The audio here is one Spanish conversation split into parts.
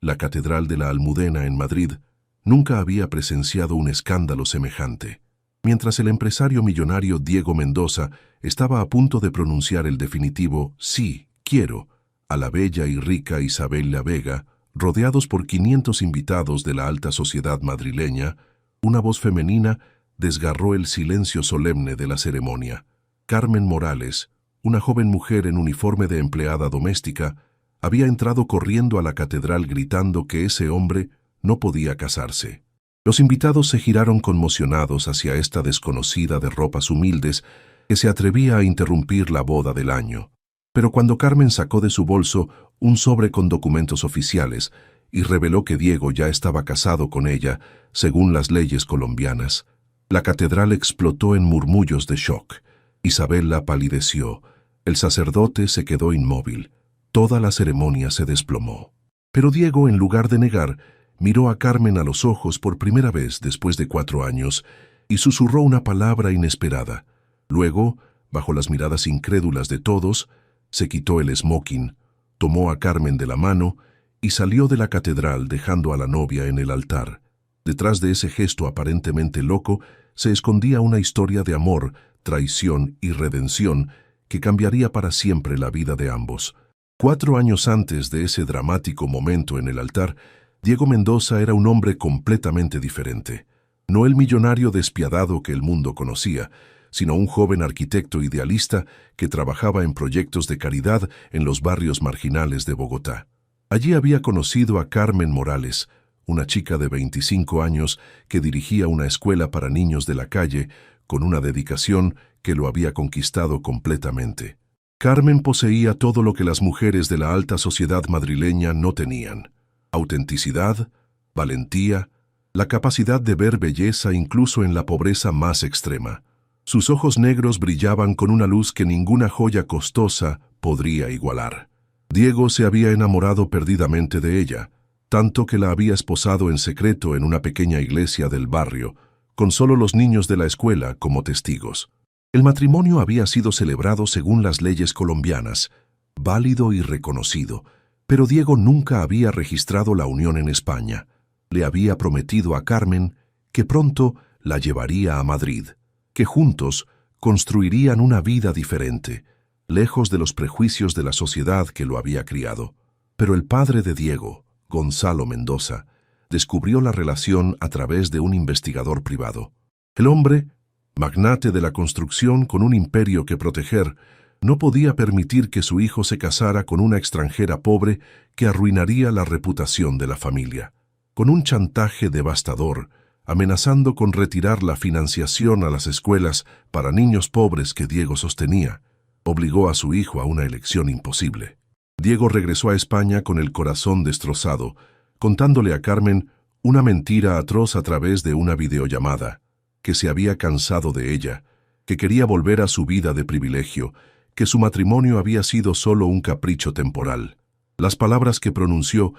la Catedral de la Almudena en Madrid, nunca había presenciado un escándalo semejante. Mientras el empresario millonario Diego Mendoza estaba a punto de pronunciar el definitivo «sí, quiero» a la bella y rica Isabel La Vega, rodeados por 500 invitados de la alta sociedad madrileña, una voz femenina desgarró el silencio solemne de la ceremonia. Carmen Morales, una joven mujer en uniforme de empleada doméstica, había entrado corriendo a la catedral gritando que ese hombre no podía casarse. Los invitados se giraron conmocionados hacia esta desconocida de ropas humildes que se atrevía a interrumpir la boda del año. Pero cuando Carmen sacó de su bolso un sobre con documentos oficiales y reveló que Diego ya estaba casado con ella, según las leyes colombianas, la catedral explotó en murmullos de shock. Isabela palideció. El sacerdote se quedó inmóvil. Toda la ceremonia se desplomó. Pero Diego, en lugar de negar, miró a Carmen a los ojos por primera vez después de 4 años y susurró una palabra inesperada. Luego, bajo las miradas incrédulas de todos, se quitó el smoking, tomó a Carmen de la mano y salió de la catedral dejando a la novia en el altar. Detrás de ese gesto aparentemente loco se escondía una historia de amor, traición y redención que cambiaría para siempre la vida de ambos. 4 años antes de ese dramático momento en el altar, Diego Mendoza era un hombre completamente diferente. No el millonario despiadado que el mundo conocía, sino un joven arquitecto idealista que trabajaba en proyectos de caridad en los barrios marginales de Bogotá. Allí había conocido a Carmen Morales, una chica de 25 años que dirigía una escuela para niños de la calle con una dedicación que lo había conquistado completamente. Carmen poseía todo lo que las mujeres de la alta sociedad madrileña no tenían: autenticidad, valentía, la capacidad de ver belleza incluso en la pobreza más extrema. Sus ojos negros brillaban con una luz que ninguna joya costosa podría igualar. Diego se había enamorado perdidamente de ella, tanto que la había esposado en secreto en una pequeña iglesia del barrio, con solo los niños de la escuela como testigos. El matrimonio había sido celebrado según las leyes colombianas, válido y reconocido, pero Diego nunca había registrado la unión en España. Le había prometido a Carmen que pronto la llevaría a Madrid, que juntos construirían una vida diferente, lejos de los prejuicios de la sociedad que lo había criado. Pero el padre de Diego, Gonzalo Mendoza, descubrió la relación a través de un investigador privado. El hombre, magnate de la construcción con un imperio que proteger, no podía permitir que su hijo se casara con una extranjera pobre que arruinaría la reputación de la familia. Con un chantaje devastador, amenazando con retirar la financiación a las escuelas para niños pobres que Diego sostenía, obligó a su hijo a una elección imposible. Diego regresó a España con el corazón destrozado, contándole a Carmen una mentira atroz a través de una videollamada, que se había cansado de ella, que quería volver a su vida de privilegio, que su matrimonio había sido solo un capricho temporal. Las palabras que pronunció,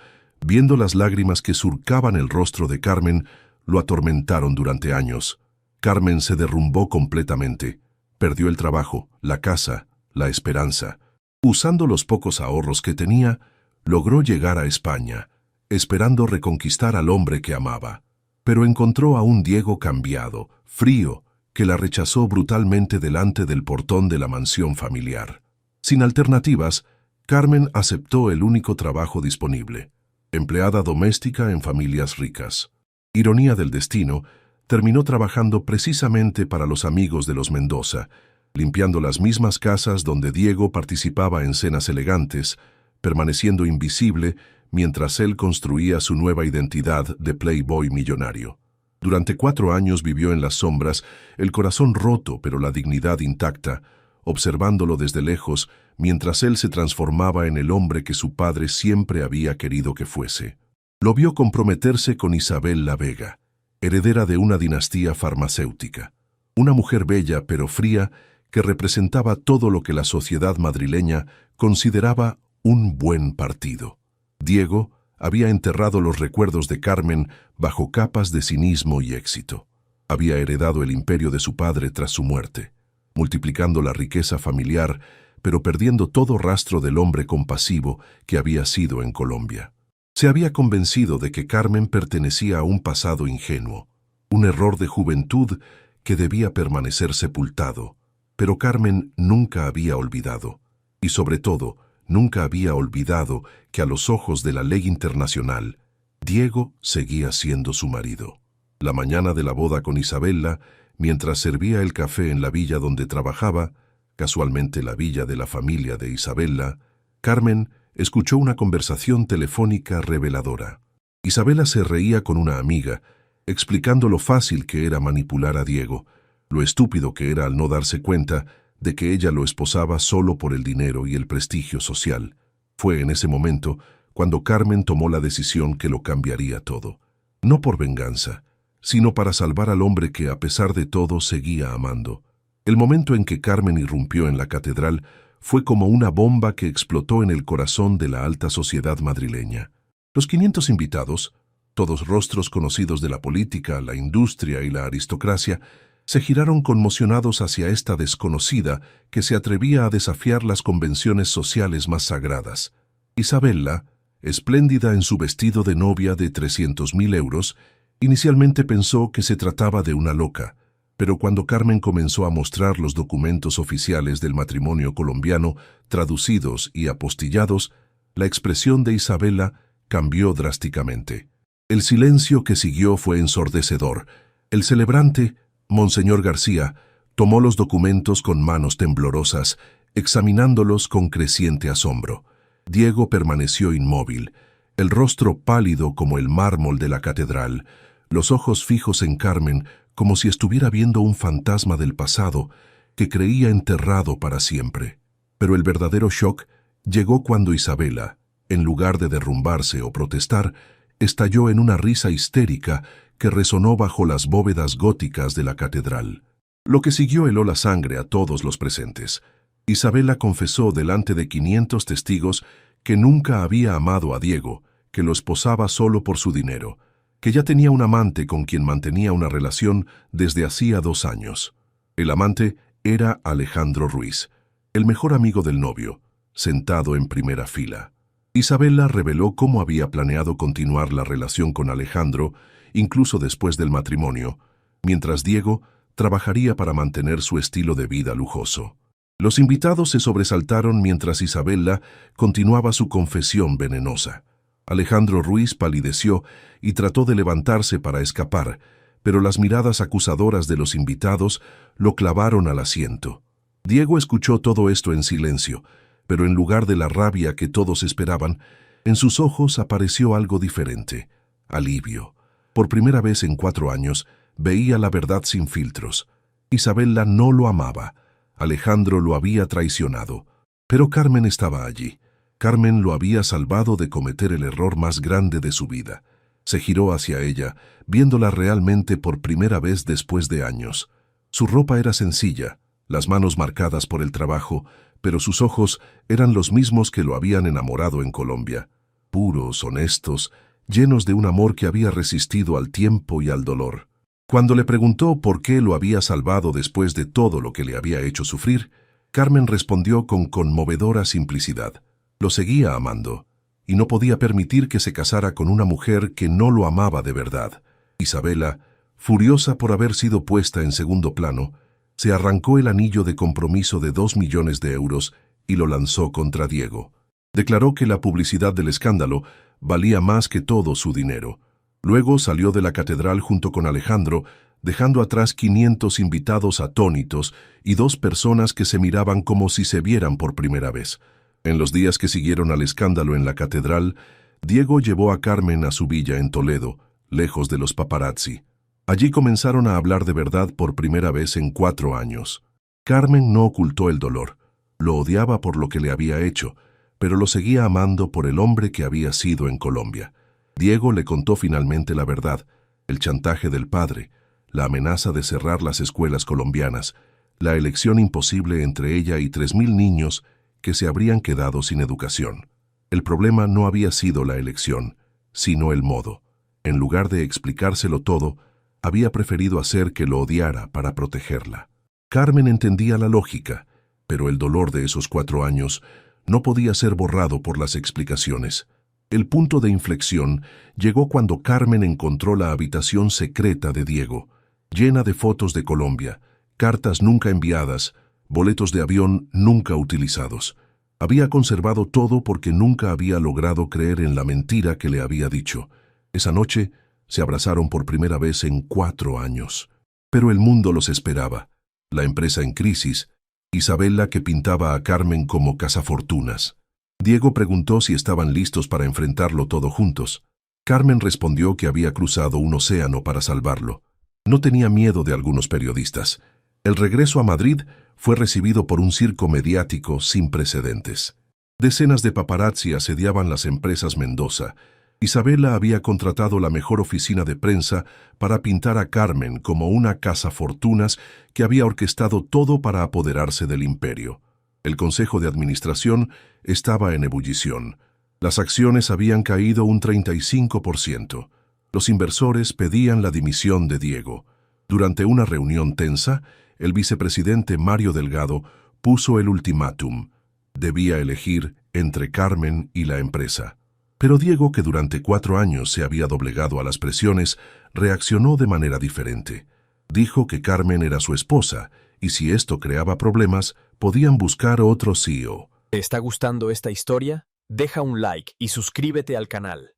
viendo las lágrimas que surcaban el rostro de Carmen, lo atormentaron durante años. Carmen se derrumbó completamente. Perdió el trabajo, la casa, la esperanza. Usando los pocos ahorros que tenía, logró llegar a España, esperando reconquistar al hombre que amaba. Pero encontró a un Diego cambiado, frío, que la rechazó brutalmente delante del portón de la mansión familiar. Sin alternativas, Carmen aceptó el único trabajo disponible: empleada doméstica en familias ricas. Ironía del destino, terminó trabajando precisamente para los amigos de los Mendoza, limpiando las mismas casas donde Diego participaba en cenas elegantes, permaneciendo invisible mientras él construía su nueva identidad de playboy millonario. Durante 4 años vivió en las sombras, el corazón roto pero la dignidad intacta, observándolo desde lejos mientras él se transformaba en el hombre que su padre siempre había querido que fuese. Lo vio comprometerse con Isabel La Vega, heredera de una dinastía farmacéutica, una mujer bella pero fría que representaba todo lo que la sociedad madrileña consideraba un buen partido. Diego había enterrado los recuerdos de Carmen bajo capas de cinismo y éxito. Había heredado el imperio de su padre tras su muerte, multiplicando la riqueza familiar, pero perdiendo todo rastro del hombre compasivo que había sido en Colombia. Se había convencido de que Carmen pertenecía a un pasado ingenuo, un error de juventud que debía permanecer sepultado. Pero Carmen nunca había olvidado, y sobre todo, nunca había olvidado que a los ojos de la ley internacional, Diego seguía siendo su marido. La mañana de la boda con Isabella, mientras servía el café en la villa donde trabajaba, casualmente la villa de la familia de Isabella, Carmen escuchó una conversación telefónica reveladora. Isabella se reía con una amiga, explicando lo fácil que era manipular a Diego, lo estúpido que era al no darse cuenta de que ella lo esposaba solo por el dinero y el prestigio social. Fue en ese momento cuando Carmen tomó la decisión que lo cambiaría todo. No por venganza, sino para salvar al hombre que a pesar de todo seguía amando. El momento en que Carmen irrumpió en la catedral fue como una bomba que explotó en el corazón de la alta sociedad madrileña. Los 500 invitados, todos rostros conocidos de la política, la industria y la aristocracia, se giraron conmocionados hacia esta desconocida que se atrevía a desafiar las convenciones sociales más sagradas. Isabella, espléndida en su vestido de novia de 300.000 euros, inicialmente pensó que se trataba de una loca, pero cuando Carmen comenzó a mostrar los documentos oficiales del matrimonio colombiano, traducidos y apostillados, la expresión de Isabella cambió drásticamente. El silencio que siguió fue ensordecedor. El celebrante, Monseñor García, tomó los documentos con manos temblorosas, examinándolos con creciente asombro. Diego permaneció inmóvil, el rostro pálido como el mármol de la catedral, los ojos fijos en Carmen como si estuviera viendo un fantasma del pasado que creía enterrado para siempre. Pero el verdadero shock llegó cuando Isabella, en lugar de derrumbarse o protestar, estalló en una risa histérica que resonó bajo las bóvedas góticas de la catedral. Lo que siguió heló la sangre a todos los presentes. Isabella confesó delante de 500 testigos que nunca había amado a Diego, que lo esposaba solo por su dinero, que ya tenía un amante con quien mantenía una relación desde hacía 2 años. El amante era Alejandro Ruiz, el mejor amigo del novio, sentado en primera fila. Isabella reveló cómo había planeado continuar la relación con Alejandro, incluso después del matrimonio, mientras Diego trabajaría para mantener su estilo de vida lujoso. Los invitados se sobresaltaron mientras Isabella continuaba su confesión venenosa. Alejandro Ruiz palideció y trató de levantarse para escapar, pero las miradas acusadoras de los invitados lo clavaron al asiento. Diego escuchó todo esto en silencio, pero en lugar de la rabia que todos esperaban, en sus ojos apareció algo diferente: alivio. Por primera vez en 4 años, veía la verdad sin filtros. Isabella no lo amaba. Alejandro lo había traicionado. Pero Carmen estaba allí. Carmen lo había salvado de cometer el error más grande de su vida. Se giró hacia ella, viéndola realmente por primera vez después de años. Su ropa era sencilla, las manos marcadas por el trabajo, pero sus ojos eran los mismos que lo habían enamorado en Colombia. Puros, honestos, llenos de un amor que había resistido al tiempo y al dolor. Cuando le preguntó por qué lo había salvado después de todo lo que le había hecho sufrir, Carmen respondió con conmovedora simplicidad: lo seguía amando, y no podía permitir que se casara con una mujer que no lo amaba de verdad. Isabella, furiosa por haber sido puesta en segundo plano, se arrancó el anillo de compromiso de 2 millones de euros y lo lanzó contra Diego. Declaró que la publicidad del escándalo valía más que todo su dinero. Luego salió de la catedral junto con Alejandro, dejando atrás 500 invitados atónitos y 2 personas que se miraban como si se vieran por primera vez. En los días que siguieron al escándalo en la catedral, Diego llevó a Carmen a su villa en Toledo, lejos de los paparazzi. Allí comenzaron a hablar de verdad por primera vez en 4 años. Carmen no ocultó el dolor. Lo odiaba por lo que le había hecho, pero lo seguía amando por el hombre que había sido en Colombia. Diego le contó finalmente la verdad: el chantaje del padre, la amenaza de cerrar las escuelas colombianas, la elección imposible entre ella y 3.000 niños que se habrían quedado sin educación. El problema no había sido la elección, sino el modo. En lugar de explicárselo todo, había preferido hacer que lo odiara para protegerla. Carmen entendía la lógica, pero el dolor de esos 4 años no podía ser borrado por las explicaciones. El punto de inflexión llegó cuando Carmen encontró la habitación secreta de Diego, llena de fotos de Colombia, cartas nunca enviadas, boletos de avión nunca utilizados. Había conservado todo porque nunca había logrado creer en la mentira que le había dicho. Esa noche se abrazaron por primera vez en 4 años. Pero el mundo los esperaba. La empresa en crisis, Isabela que pintaba a Carmen como cazafortunas. Diego preguntó si estaban listos para enfrentarlo todo juntos. Carmen respondió que había cruzado un océano para salvarlo. No tenía miedo de algunos periodistas. El regreso a Madrid fue recibido por un circo mediático sin precedentes. Decenas de paparazzi asediaban las empresas Mendoza. Isabela había contratado la mejor oficina de prensa para pintar a Carmen como una cazafortunas que había orquestado todo para apoderarse del imperio. El Consejo de Administración estaba en ebullición. Las acciones habían caído un 35%. Los inversores pedían la dimisión de Diego. Durante una reunión tensa, el vicepresidente Mario Delgado puso el ultimátum. Debía elegir entre Carmen y la empresa. Pero Diego, que durante 4 años se había doblegado a las presiones, reaccionó de manera diferente. Dijo que Carmen era su esposa, y si esto creaba problemas, podían buscar otro CEO. ¿Te está gustando esta historia? Deja un like y suscríbete al canal.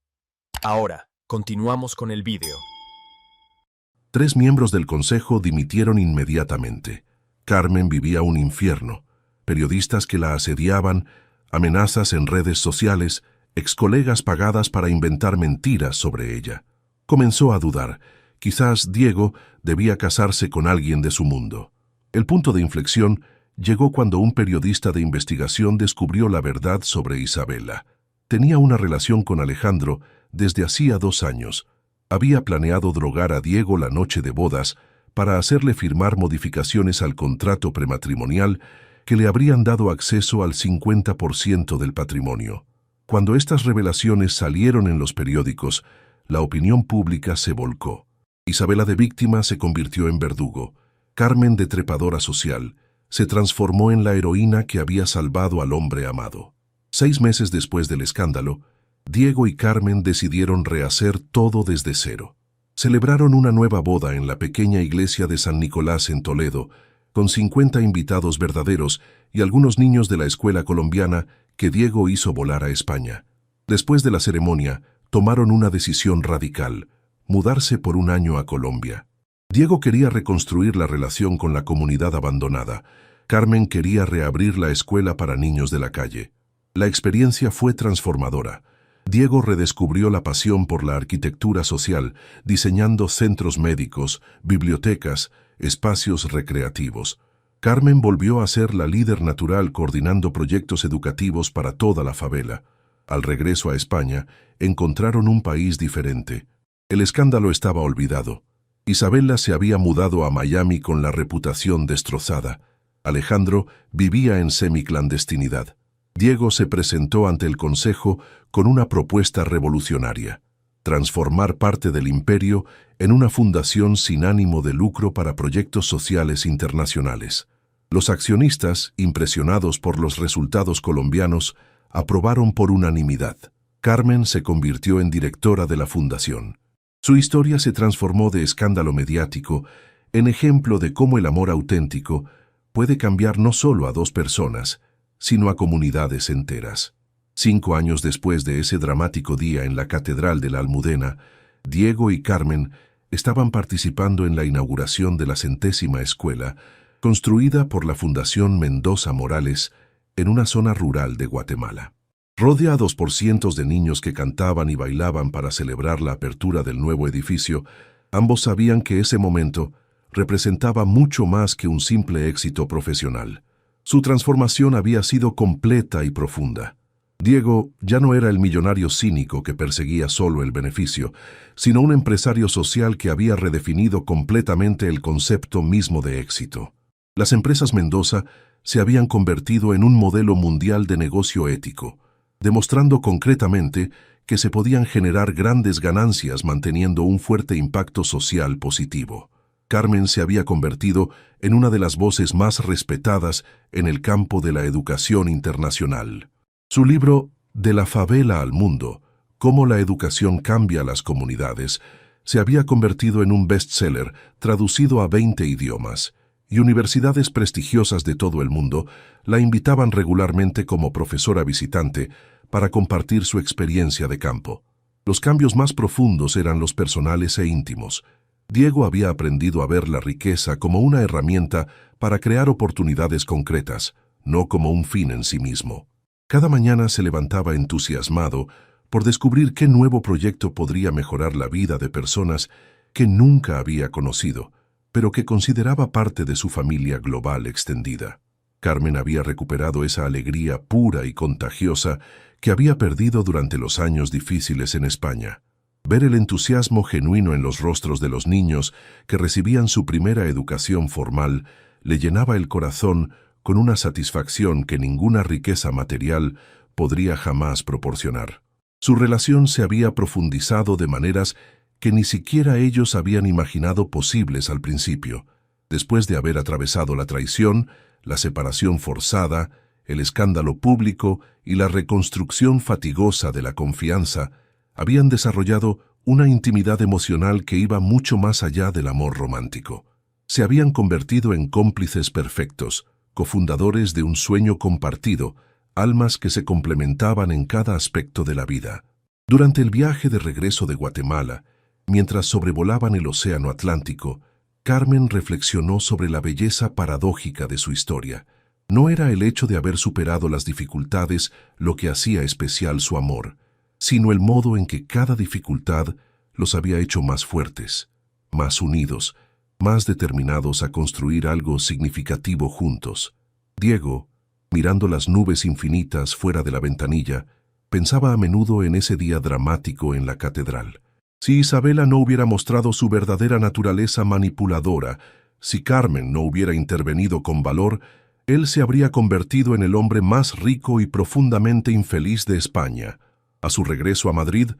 Ahora, continuamos con el vídeo. 3 miembros del consejo dimitieron inmediatamente. Carmen vivía un infierno. Periodistas que la asediaban, amenazas en redes sociales, excolegas pagadas para inventar mentiras sobre ella. Comenzó a dudar. Quizás Diego debía casarse con alguien de su mundo. El punto de inflexión llegó cuando un periodista de investigación descubrió la verdad sobre Isabela. Tenía una relación con Alejandro desde hacía 2 años. Había planeado drogar a Diego la noche de bodas para hacerle firmar modificaciones al contrato prematrimonial que le habrían dado acceso al 50% del patrimonio. Cuando estas revelaciones salieron en los periódicos, la opinión pública se volcó. Isabela de víctima se convirtió en verdugo. Carmen de trepadora social se transformó en la heroína que había salvado al hombre amado. 6 meses después del escándalo, Diego y Carmen decidieron rehacer todo desde cero. Celebraron una nueva boda en la pequeña iglesia de San Nicolás en Toledo, con 50 invitados verdaderos y algunos niños de la escuela colombiana que Diego hizo volar a España. Después de la ceremonia, tomaron una decisión radical: mudarse por 1 año a Colombia. Diego quería reconstruir la relación con la comunidad abandonada. Carmen quería reabrir la escuela para niños de la calle. La experiencia fue transformadora. Diego redescubrió la pasión por la arquitectura social, diseñando centros médicos, bibliotecas, espacios recreativos. Carmen volvió a ser la líder natural coordinando proyectos educativos para toda la favela. Al regreso a España, encontraron un país diferente. El escándalo estaba olvidado. Isabela se había mudado a Miami con la reputación destrozada. Alejandro vivía en semiclandestinidad. Diego se presentó ante el Consejo con una propuesta revolucionaria: transformar parte del imperio en una fundación sin ánimo de lucro para proyectos sociales internacionales. Los accionistas, impresionados por los resultados colombianos, aprobaron por unanimidad. Carmen se convirtió en directora de la fundación. Su historia se transformó de escándalo mediático en ejemplo de cómo el amor auténtico puede cambiar no solo a 2 personas, sino a comunidades enteras. 5 años después de ese dramático día en la Catedral de la Almudena, Diego y Carmen estaban participando en la inauguración de la 100ª escuela, construida por la Fundación Mendoza Morales en una zona rural de Guatemala. Rodeados por cientos de niños que cantaban y bailaban para celebrar la apertura del nuevo edificio, ambos sabían que ese momento representaba mucho más que un simple éxito profesional. Su transformación había sido completa y profunda. Diego ya no era el millonario cínico que perseguía solo el beneficio, sino un empresario social que había redefinido completamente el concepto mismo de éxito. Las empresas Mendoza se habían convertido en un modelo mundial de negocio ético, demostrando concretamente que se podían generar grandes ganancias manteniendo un fuerte impacto social positivo. Carmen se había convertido en una de las voces más respetadas en el campo de la educación internacional. Su libro, De la favela al mundo, Cómo la educación cambia las comunidades, se había convertido en un bestseller traducido a 20 idiomas, y universidades prestigiosas de todo el mundo la invitaban regularmente como profesora visitante para compartir su experiencia de campo. Los cambios más profundos eran los personales e íntimos. Diego había aprendido a ver la riqueza como una herramienta para crear oportunidades concretas, no como un fin en sí mismo. Cada mañana se levantaba entusiasmado por descubrir qué nuevo proyecto podría mejorar la vida de personas que nunca había conocido, pero que consideraba parte de su familia global extendida. Carmen había recuperado esa alegría pura y contagiosa que había perdido durante los años difíciles en España. Ver el entusiasmo genuino en los rostros de los niños que recibían su primera educación formal le llenaba el corazón con una satisfacción que ninguna riqueza material podría jamás proporcionar. Su relación se había profundizado de maneras que ni siquiera ellos habían imaginado posibles al principio. Después de haber atravesado la traición, la separación forzada, el escándalo público y la reconstrucción fatigosa de la confianza, habían desarrollado una intimidad emocional que iba mucho más allá del amor romántico. Se habían convertido en cómplices perfectos, cofundadores de un sueño compartido, almas que se complementaban en cada aspecto de la vida. Durante el viaje de regreso de Guatemala, mientras sobrevolaban el océano Atlántico, Carmen reflexionó sobre la belleza paradójica de su historia. No era el hecho de haber superado las dificultades lo que hacía especial su amor, sino el modo en que cada dificultad los había hecho más fuertes, más unidos, más determinados a construir algo significativo juntos. Diego, mirando las nubes infinitas fuera de la ventanilla, pensaba a menudo en ese día dramático en la catedral. Si Isabela no hubiera mostrado su verdadera naturaleza manipuladora, si Carmen no hubiera intervenido con valor, él se habría convertido en el hombre más rico y profundamente infeliz de España. A su regreso a Madrid,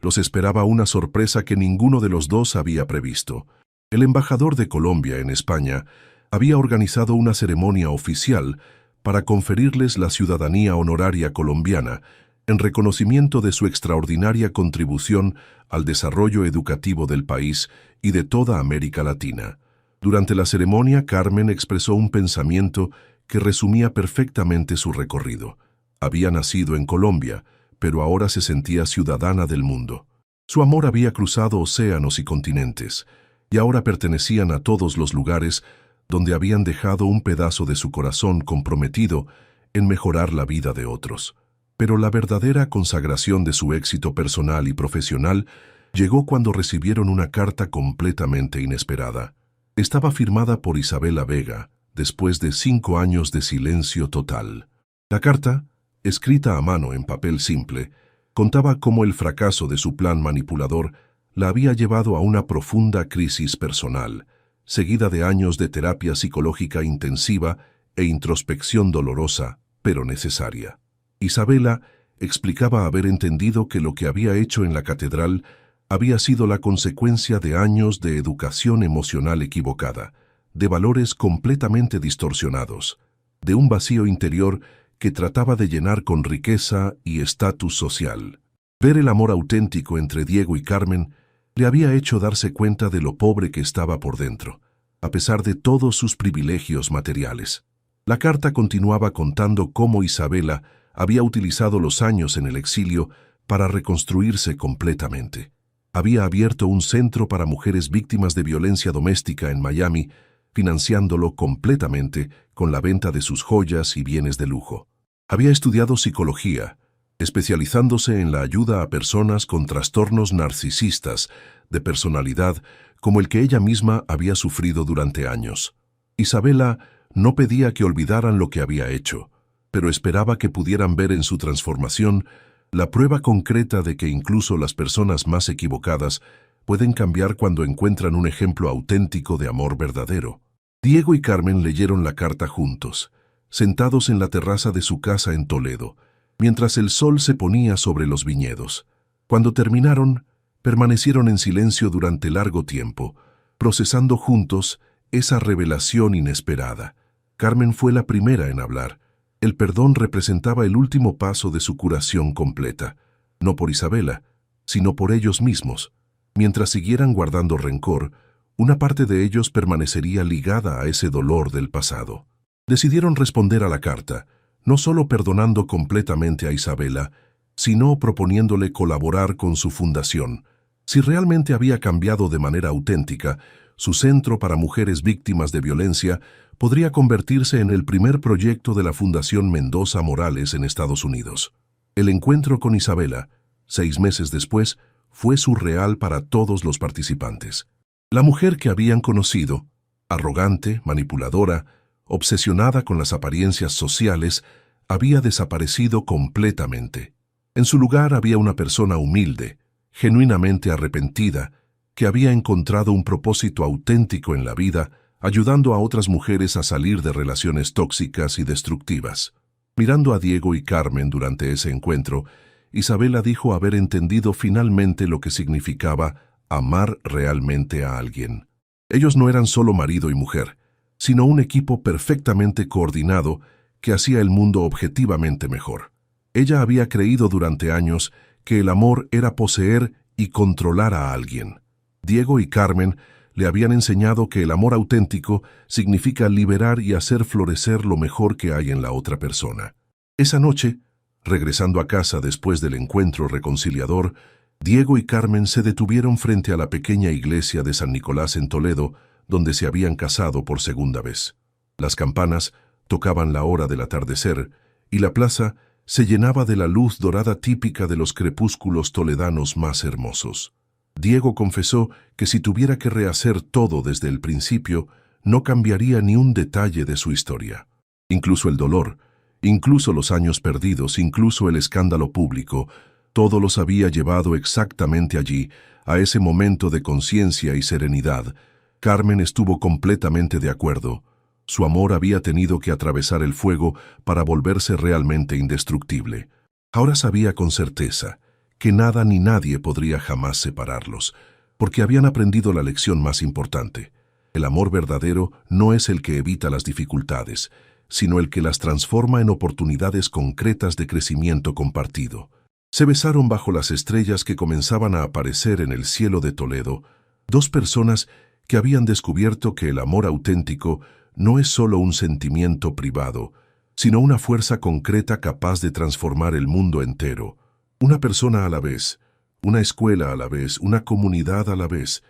los esperaba una sorpresa que ninguno de los dos había previsto. El embajador de Colombia en España había organizado una ceremonia oficial para conferirles la ciudadanía honoraria colombiana en reconocimiento de su extraordinaria contribución al desarrollo educativo del país y de toda América Latina. Durante la ceremonia, Carmen expresó un pensamiento que resumía perfectamente su recorrido. Había nacido en Colombia, pero ahora se sentía ciudadana del mundo. Su amor había cruzado océanos y continentes, y ahora pertenecían a todos los lugares donde habían dejado un pedazo de su corazón comprometido en mejorar la vida de otros. Pero la verdadera consagración de su éxito personal y profesional llegó cuando recibieron una carta completamente inesperada. Estaba firmada por Isabela Vega, después de 5 años de silencio total. La carta, escrita a mano en papel simple, contaba cómo el fracaso de su plan manipulador la había llevado a una profunda crisis personal, seguida de años de terapia psicológica intensiva e introspección dolorosa, pero necesaria. Isabela explicaba haber entendido que lo que había hecho en la catedral había sido la consecuencia de años de educación emocional equivocada, de valores completamente distorsionados, de un vacío interior que trataba de llenar con riqueza y estatus social. Ver el amor auténtico entre Diego y Carmen le había hecho darse cuenta de lo pobre que estaba por dentro, a pesar de todos sus privilegios materiales. La carta continuaba contando cómo Isabela había utilizado los años en el exilio para reconstruirse completamente. Había abierto un centro para mujeres víctimas de violencia doméstica en Miami, financiándolo completamente con la venta de sus joyas y bienes de lujo. Había estudiado psicología, especializándose en la ayuda a personas con trastornos narcisistas de personalidad como el que ella misma había sufrido durante años. Isabela no pedía que olvidaran lo que había hecho, pero esperaba que pudieran ver en su transformación la prueba concreta de que incluso las personas más equivocadas pueden cambiar cuando encuentran un ejemplo auténtico de amor verdadero. Diego y Carmen leyeron la carta juntos, sentados en la terraza de su casa en Toledo, mientras el sol se ponía sobre los viñedos. Cuando terminaron, permanecieron en silencio durante largo tiempo, procesando juntos esa revelación inesperada. Carmen fue la primera en hablar. El perdón representaba el último paso de su curación completa, no por Isabela, sino por ellos mismos. Mientras siguieran guardando rencor, una parte de ellos permanecería ligada a ese dolor del pasado. Decidieron responder a la carta, no solo perdonando completamente a Isabela, sino proponiéndole colaborar con su fundación. Si realmente había cambiado de manera auténtica, su centro para mujeres víctimas de violencia podría convertirse en el primer proyecto de la Fundación Mendoza Morales en Estados Unidos. El encuentro con Isabela, 6 meses después, fue surreal para todos los participantes. La mujer que habían conocido, arrogante, manipuladora, obsesionada con las apariencias sociales, había desaparecido completamente. En su lugar había una persona humilde, genuinamente arrepentida, que había encontrado un propósito auténtico en la vida, ayudando a otras mujeres a salir de relaciones tóxicas y destructivas. Mirando a Diego y Carmen durante ese encuentro, Isabela dijo haber entendido finalmente lo que significaba amar realmente a alguien. Ellos no eran solo marido y mujer, sino un equipo perfectamente coordinado que hacía el mundo objetivamente mejor. Ella había creído durante años que el amor era poseer y controlar a alguien. Diego y Carmen le habían enseñado que el amor auténtico significa liberar y hacer florecer lo mejor que hay en la otra persona. Esa noche, regresando a casa después del encuentro reconciliador, Diego y Carmen se detuvieron frente a la pequeña iglesia de San Nicolás en Toledo, donde se habían casado por segunda vez. Las campanas tocaban la hora del atardecer y la plaza se llenaba de la luz dorada típica de los crepúsculos toledanos más hermosos. Diego confesó que si tuviera que rehacer todo desde el principio, no cambiaría ni un detalle de su historia. Incluso el dolor, incluso los años perdidos, incluso el escándalo público, todo los había llevado exactamente allí, a ese momento de conciencia y serenidad. Carmen estuvo completamente de acuerdo. Su amor había tenido que atravesar el fuego para volverse realmente indestructible. Ahora sabía con certeza que nada ni nadie podría jamás separarlos, porque habían aprendido la lección más importante. El amor verdadero no es el que evita las dificultades, sino el que las transforma en oportunidades concretas de crecimiento compartido. Se besaron bajo las estrellas que comenzaban a aparecer en el cielo de Toledo, dos personas que habían descubierto que el amor auténtico no es solo un sentimiento privado, sino una fuerza concreta capaz de transformar el mundo entero. Una persona a la vez, una escuela a la vez, una comunidad a la vez.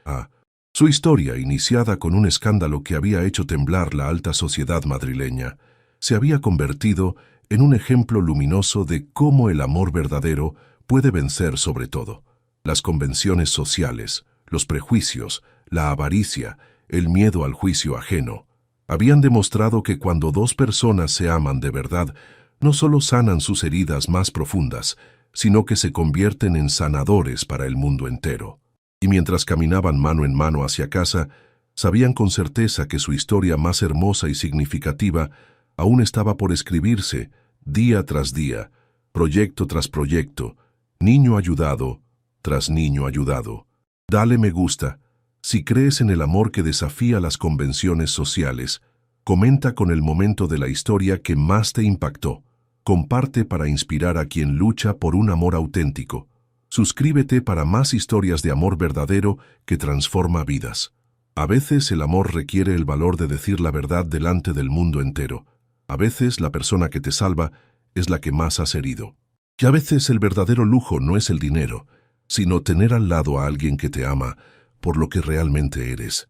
Su historia, iniciada con un escándalo que había hecho temblar la alta sociedad madrileña, se había convertido en un ejemplo luminoso de cómo el amor verdadero puede vencer sobre todo las convenciones sociales, los prejuicios, la avaricia, el miedo al juicio ajeno. Habían demostrado que cuando dos personas se aman de verdad, no solo sanan sus heridas más profundas, sino que se convierten en sanadores para el mundo entero. Y mientras caminaban mano en mano hacia casa, sabían con certeza que su historia más hermosa y significativa aún estaba por escribirse, día tras día, proyecto tras proyecto, niño ayudado tras niño ayudado. Dale me gusta. Si crees en el amor que desafía las convenciones sociales, comenta con el momento de la historia que más te impactó. Comparte para inspirar a quien lucha por un amor auténtico. Suscríbete para más historias de amor verdadero que transforma vidas. A veces el amor requiere el valor de decir la verdad delante del mundo entero. A veces la persona que te salva es la que más has herido. Y a veces el verdadero lujo no es el dinero, sino tener al lado a alguien que te ama por lo que realmente eres.